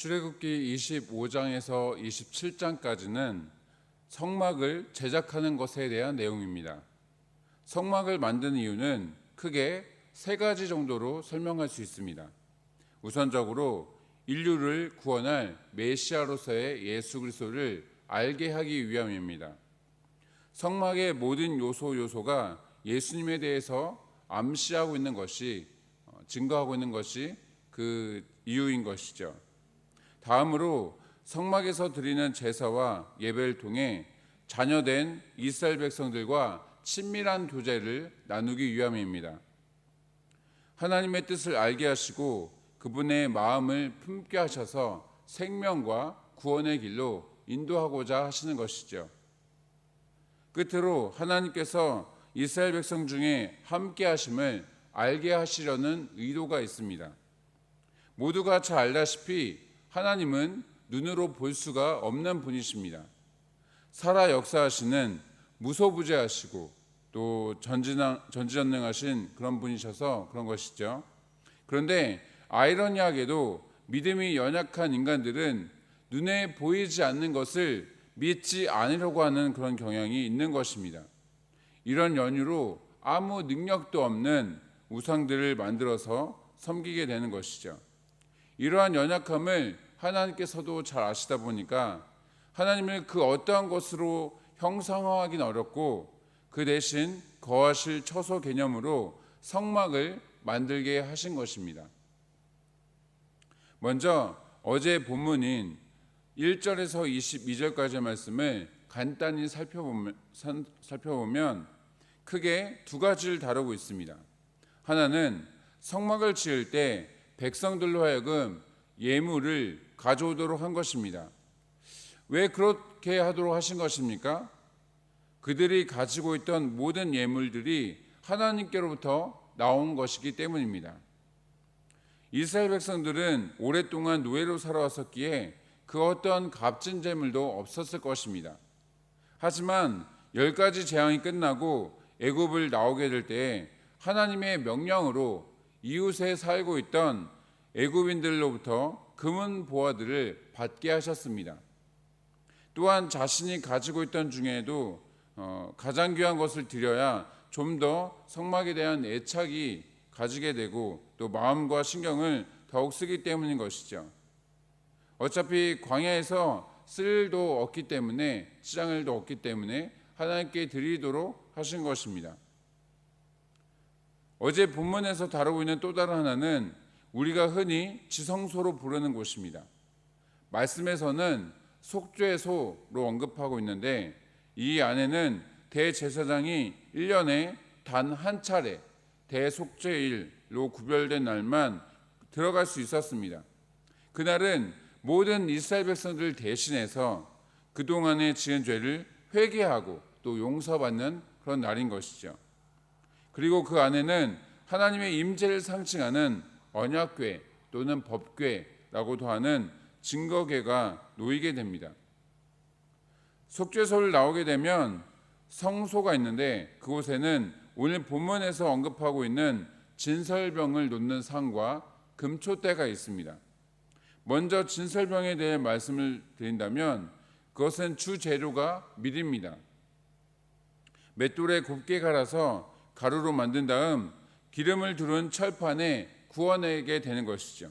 출애굽기 25장에서 27장까지는 성막을 제작하는 것에 대한 내용입니다. 성막을 만드는 이유는 크게 세 가지 정도로 설명할 수 있습니다. 우선적으로 인류를 구원할 메시아로서의 예수 그리스도를 알게 하기 위함입니다. 성막의 모든 요소가 예수님에 대해서 암시하고 있는 것이, 증거하고 있는 것이 그 이유인 것이죠. 다음으로 성막에서 드리는 제사와 예배를 통해 자녀된 이스라엘 백성들과 친밀한 교제를 나누기 위함입니다. 하나님의 뜻을 알게 하시고 그분의 마음을 품게 하셔서 생명과 구원의 길로 인도하고자 하시는 것이죠. 끝으로 하나님께서 이스라엘 백성 중에 함께 하심을 알게 하시려는 의도가 있습니다. 모두가 잘 알다시피 하나님은 눈으로 볼 수가 없는 분이십니다. 살아 역사하시는 무소부재하시고 또 전지전능하신 그런 분이셔서 그런 것이죠. 그런데 아이러니하게도 믿음이 연약한 인간들은 눈에 보이지 않는 것을 믿지 않으려고 하는 그런 경향이 있는 것입니다. 이런 연유로 아무 능력도 없는 우상들을 만들어서 섬기게 되는 것이죠. 이러한 연약함을 하나님께서도 잘 아시다 보니까 하나님을 그 어떠한 것으로 형상화하기는 어렵고 그 대신 거하실 처소 개념으로 성막을 만들게 하신 것입니다. 먼저 어제 본문인 1절에서 22절까지의 말씀을 간단히 살펴보면 크게 두 가지를 다루고 있습니다. 하나는 성막을 지을 때 백성들로 하여금 예물을 가져오도록 한 것입니다. 왜 그렇게 하도록 하신 것입니까? 그들이 가지고 있던 모든 예물들이 하나님께로부터 나온 것이기 때문입니다. 이스라엘 백성들은 오랫동안 노예로 살아왔었기에 그 어떤 값진 재물도 없었을 것입니다. 하지만 10가지 재앙이 끝나고 애굽을 나오게 될 때 하나님의 명령으로 이웃에 살고 있던 애굽인들로부터 금은 보화들을 받게 하셨습니다. 또한 자신이 가지고 있던 중에도 가장 귀한 것을 드려야 좀 더 성막에 대한 애착이 가지게 되고 또 마음과 신경을 더욱 쓰기 때문인 것이죠. 어차피 광야에서 쓸 일도 없기 때문에, 시장을 일도 없기 때문에 하나님께 드리도록 하신 것입니다. 어제 본문에서 다루고 있는 또 다른 하나는 우리가 흔히 지성소로 부르는 곳입니다. 말씀에서는 속죄소로 언급하고 있는데 이 안에는 대제사장이 1년에 단 한 차례 대속죄일로 구별된 날만 들어갈 수 있었습니다. 그날은 모든 이스라엘 백성들을 대신해서 그동안에 지은 죄를 회개하고 또 용서받는 그런 날인 것이죠. 그리고 그 안에는 하나님의 임재를 상징하는 언약궤 또는 법궤라고도 하는 증거궤가 놓이게 됩니다. 속죄소를 나오게 되면 성소가 있는데 그곳에는 오늘 본문에서 언급하고 있는 진설병을 놓는 상과 금초대가 있습니다. 먼저 진설병에 대해 말씀을 드린다면 그것은 주 재료가 밀입니다. 맷돌에 곱게 갈아서 가루로 만든 다음 기름을 두른 철판에 구워내게 되는 것이죠.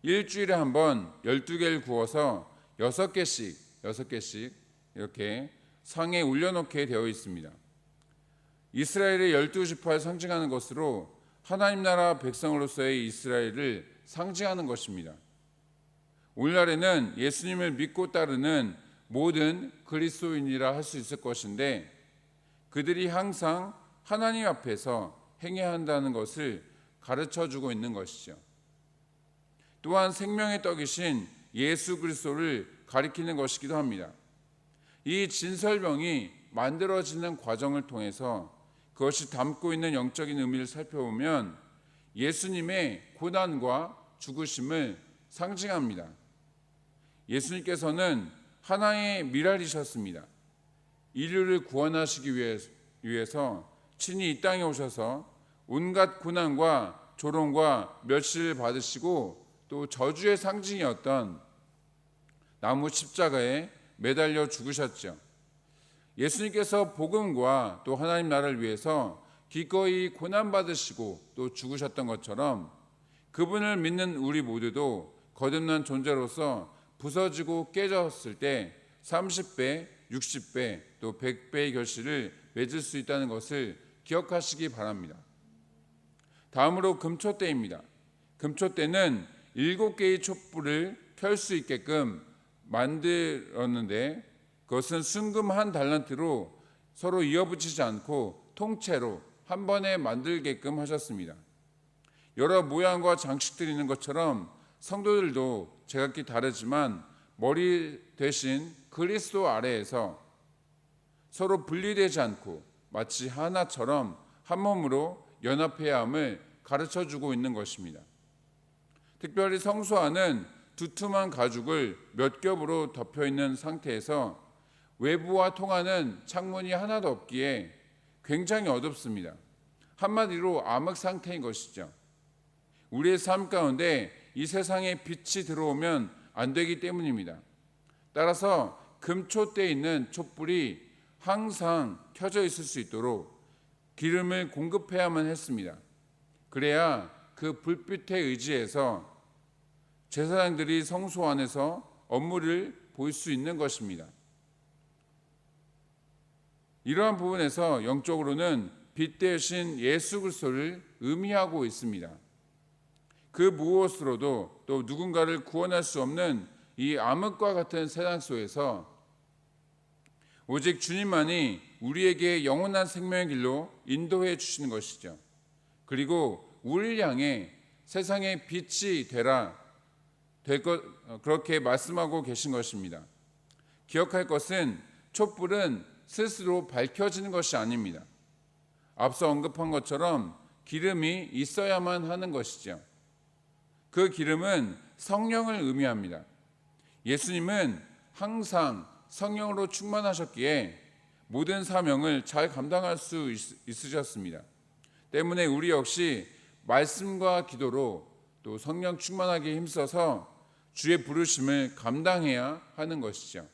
일주일에 한 번 12개를 구워서 6개씩 이렇게 상에 올려놓게 되어 있습니다. 이스라엘의 12지파를 상징하는 것으로 하나님 나라 백성으로서의 이스라엘을 상징하는 것입니다. 오늘날에는 예수님을 믿고 따르는 모든 그리스도인이라 할 수 있을 것인데 그들이 항상 하나님 앞에서 행해야 한다는 것을 가르쳐주고 있는 것이죠. 또한 생명의 떡이신 예수 그리스도를 가리키는 것이기도 합니다. 이 진설병이 만들어지는 과정을 통해서 그것이 담고 있는 영적인 의미를 살펴보면 예수님의 고난과 죽으심을 상징합니다. 예수님께서는 하나의 미랄이셨습니다. 인류를 구원하시기 위해서 친히 이 땅에 오셔서 온갖 고난과 조롱과 멸시를 받으시고 또 저주의 상징이었던 나무 십자가에 매달려 죽으셨죠. 예수님께서 복음과 또 하나님 나라를 위해서 기꺼이 고난받으시고 또 죽으셨던 것처럼 그분을 믿는 우리 모두도 거듭난 존재로서 부서지고 깨졌을 때 30배, 60배, 또 100배의 결실을 맺을 수 있다는 것을 기억하시기 바랍니다. 다음으로 금초대입니다. 금초대는 7개의 촛불을 켤 수 있게끔 만들었는데 그것은 순금 한 달란트로 서로 이어붙이지 않고 통째로 한 번에 만들게끔 하셨습니다. 여러 모양과 장식들이 있는 것처럼 성도들도 제각기 다르지만 머리 대신 그리스도 아래에서 서로 분리되지 않고 마치 하나처럼 한 몸으로 연합해야 함을 가르쳐주고 있는 것입니다. 특별히 성소 안은 두툼한 가죽을 몇 겹으로 덮여 있는 상태에서 외부와 통하는 창문이 하나도 없기에 굉장히 어둡습니다. 한마디로 암흑 상태인 것이죠. 우리의 삶 가운데 이 세상에 빛이 들어오면 안 되기 때문입니다. 따라서 금초대에 있는 촛불이 항상 켜져 있을 수 있도록 기름을 공급해야만 했습니다. 그래야 그 불빛에 의지해서 제사장들이 성소 안에서 업무를 볼 수 있는 것입니다. 이러한 부분에서 영적으로는 빛 대신 예수 그리스도를 의미하고 있습니다. 그 무엇으로도 또 누군가를 구원할 수 없는 이 암흑과 같은 세상 속에서 오직 주님만이 우리에게 영원한 생명의 길로 인도해 주시는 것이죠. 그리고 우리를 향해 세상의 빛이 되라 그렇게 말씀하고 계신 것입니다. 기억할 것은 촛불은 스스로 밝혀지는 것이 아닙니다. 앞서 언급한 것처럼 기름이 있어야만 하는 것이죠. 그 기름은 성령을 의미합니다. 예수님은 항상 성령으로 충만하셨기에 모든 사명을 잘 감당할 수 있으셨습니다. 때문에 우리 역시 말씀과 기도로 또 성령 충만하게 힘써서 주의 부르심을 감당해야 하는 것이죠.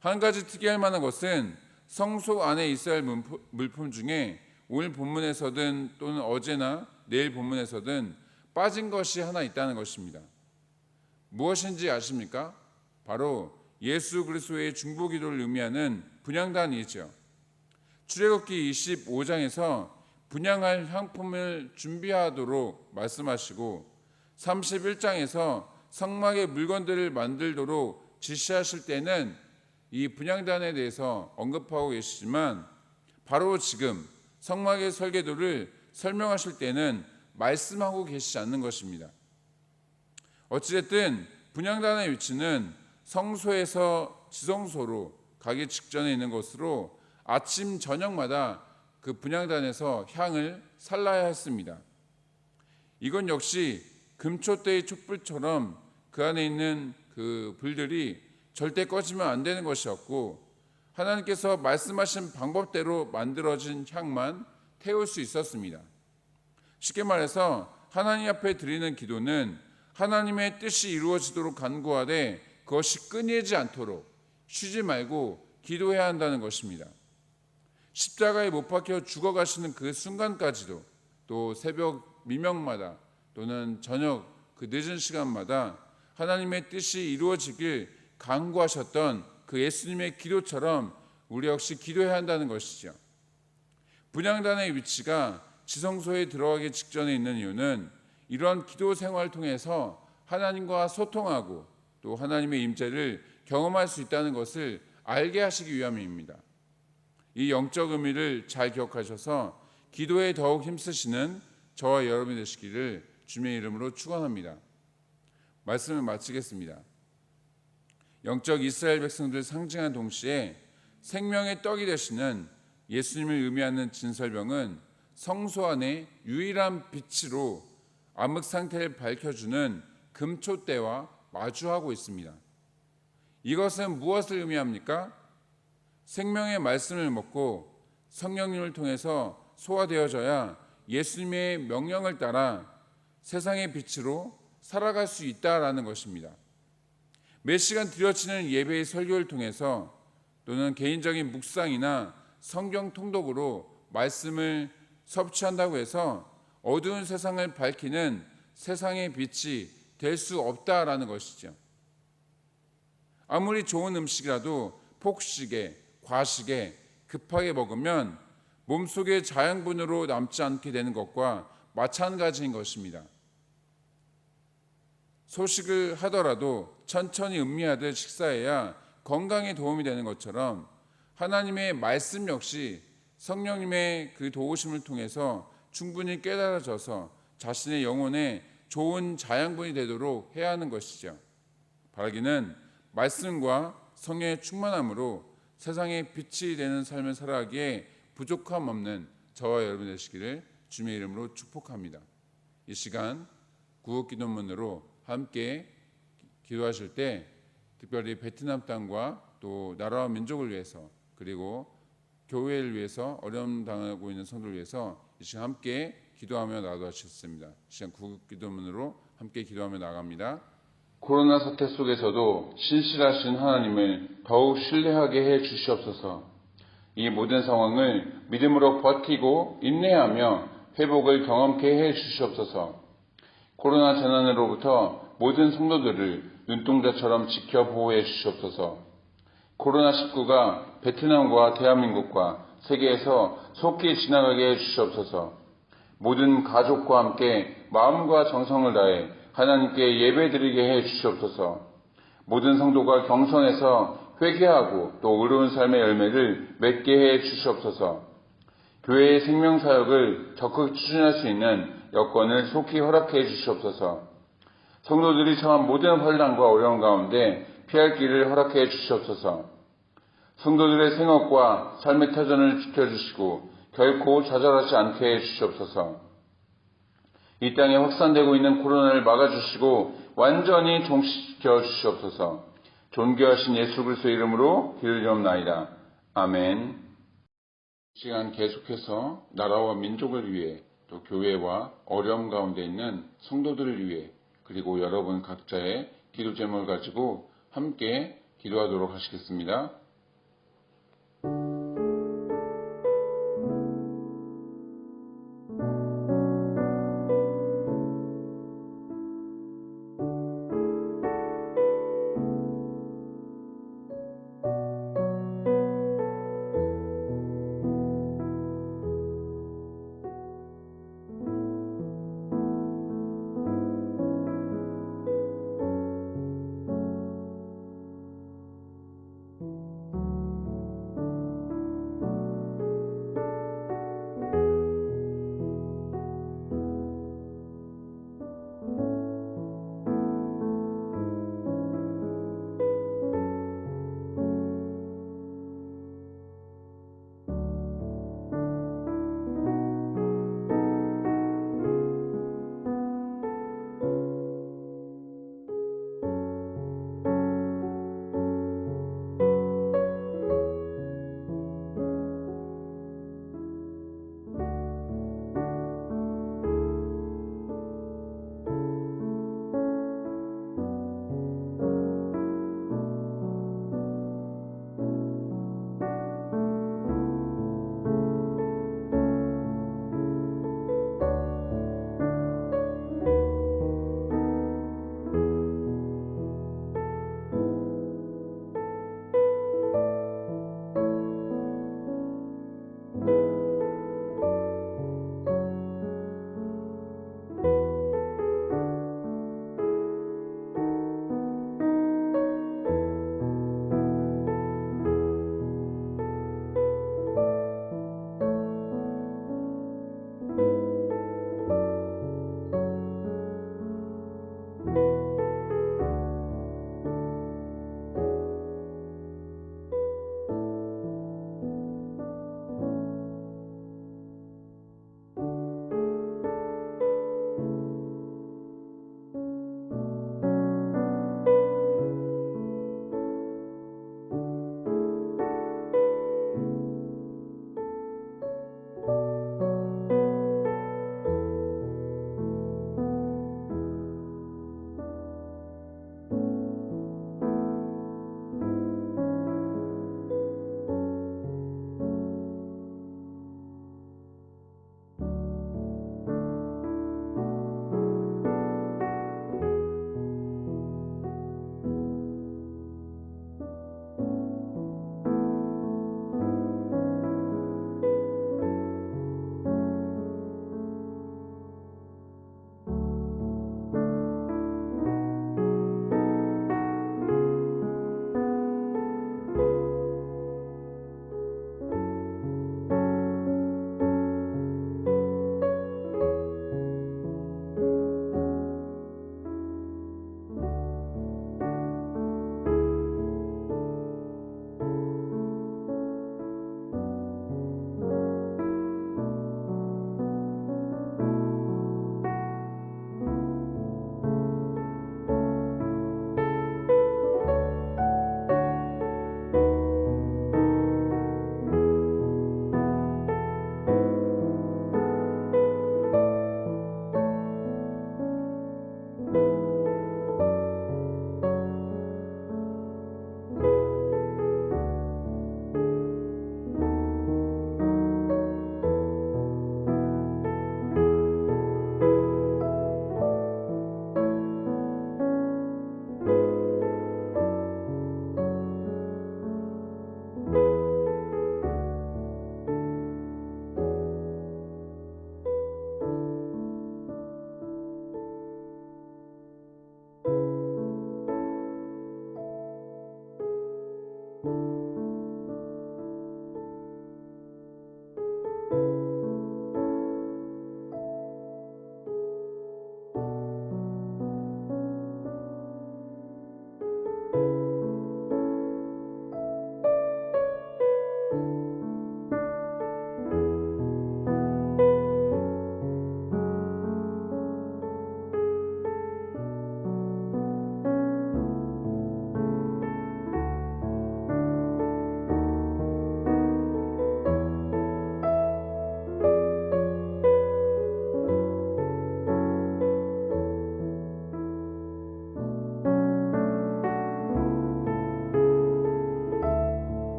한 가지 특이할 만한 것은 성소 안에 있어야 할 물품 중에 오늘 본문에서든 또는 어제나 내일 본문에서든 빠진 것이 하나 있다는 것입니다. 무엇인지 아십니까? 바로 예수 그리스도의 중보기도를 의미하는 분향단이죠. 출애굽기 25장에서 분향할 향품을 준비하도록 말씀하시고 31장에서 성막의 물건들을 만들도록 지시하실 때는 이 분향단에 대해서 언급하고 계시지만 바로 지금 성막의 설계도를 설명하실 때는 말씀하고 계시지 않는 것입니다. 어찌됐든 분향단의 위치는 성소에서 지성소로 가기 직전에 있는 것으로 아침 저녁마다 그 분향단에서 향을 살라야 했습니다. 이건 역시 금초대의 촛불처럼 그 안에 있는 그 불들이 절대 꺼지면 안 되는 것이었고 하나님께서 말씀하신 방법대로 만들어진 향만 태울 수 있었습니다. 쉽게 말해서 하나님 앞에 드리는 기도는 하나님의 뜻이 이루어지도록 간구하되 그것이 끊이지 않도록 쉬지 말고 기도해야 한다는 것입니다. 십자가에 못 박혀 죽어가시는 그 순간까지도 또 새벽 미명마다 또는 저녁 그 늦은 시간마다 하나님의 뜻이 이루어지길 간구하셨던 그 예수님의 기도처럼 우리 역시 기도해야 한다는 것이죠. 분향단의 위치가 지성소에 들어가기 직전에 있는 이유는 이러한 기도 생활을 통해서 하나님과 소통하고 또 하나님의 임재를 경험할 수 있다는 것을 알게 하시기 위함입니다. 이 영적 의미를 잘 기억하셔서 기도에 더욱 힘쓰시는 저와 여러분이 되시기를 주님의 이름으로 축원합니다. 말씀을 마치겠습니다. 영적 이스라엘 백성들 상징한 동시에 생명의 떡이 되시는 예수님을 의미하는 진설병은 성소 안의 유일한 빛으로 암흑 상태를 밝혀주는 금초대와 마주하고 있습니다. 이것은 무엇을 의미합니까? 생명의 말씀을 먹고 성령님을 통해서 소화되어져야 예수님의 명령을 따라 세상의 빛으로 살아갈 수 있다라는 것입니다. 몇 시간 들여치는 예배의 설교를 통해서 또는 개인적인 묵상이나 성경 통독으로 말씀을 섭취한다고 해서 어두운 세상을 밝히는 세상의 빛이 될 수 없다라는 것이죠. 아무리 좋은 음식이라도 폭식에, 과식에 급하게 먹으면 몸속에 자양분으로 남지 않게 되는 것과 마찬가지인 것입니다. 소식을 하더라도 천천히 음미하듯 식사해야 건강에 도움이 되는 것처럼 하나님의 말씀 역시 성령님의 그 도우심을 통해서 충분히 깨달아져서 자신의 영혼에 좋은 자양분이 되도록 해야 하는 것이죠. 바라기는 말씀과 성령의 충만함으로 세상의 빛이 되는 삶을 살아가기에 부족함 없는 저와 여러분 되시기를 주님의 이름으로 축복합니다. 이 시간 구국기도문으로 함께 기도하실 때 특별히 베트남 땅과 또 나라와 민족을 위해서 그리고 교회를 위해서 어려움 당하고 있는 성도를 위해서 이 시간 함께 기도하며 나가셨습니다. 이 시간 구국기도문으로 함께 기도하며 나갑니다. 코로나 사태 속에서도 신실하신 하나님을 더욱 신뢰하게 해 주시옵소서. 이 모든 상황을 믿음으로 버티고 인내하며 회복을 경험케 해 주시옵소서. 코로나 재난으로부터 모든 성도들을 눈동자처럼 지켜 보호해 주시옵소서. 코로나19가 베트남과 대한민국과 세계에서 속히 지나가게 해 주시옵소서. 모든 가족과 함께 마음과 정성을 다해 하나님께 예배드리게 해 주시옵소서. 모든 성도가 경선에서 회개하고 또 의로운 삶의 열매를 맺게 해 주시옵소서. 교회의 생명사역을 적극 추진할 수 있는 여건을 속히 허락해 주시옵소서. 성도들이 처한 모든 환난과 어려움 가운데 피할 길을 허락해 주시옵소서. 성도들의 생업과 삶의 터전을 지켜주시고 결코 좌절하지 않게 해 주시옵소서. 이 땅에 확산되고 있는 코로나를 막아주시고 완전히 종식시켜 주시옵소서. 존귀하신 예수 그리스도의 이름으로 기도드리옵나이다. 아멘. 시간 계속해서 나라와 민족을 위해 또 교회와 어려움 가운데 있는 성도들을 위해 그리고 여러분 각자의 기도 제목을 가지고 함께 기도하도록 하시겠습니다.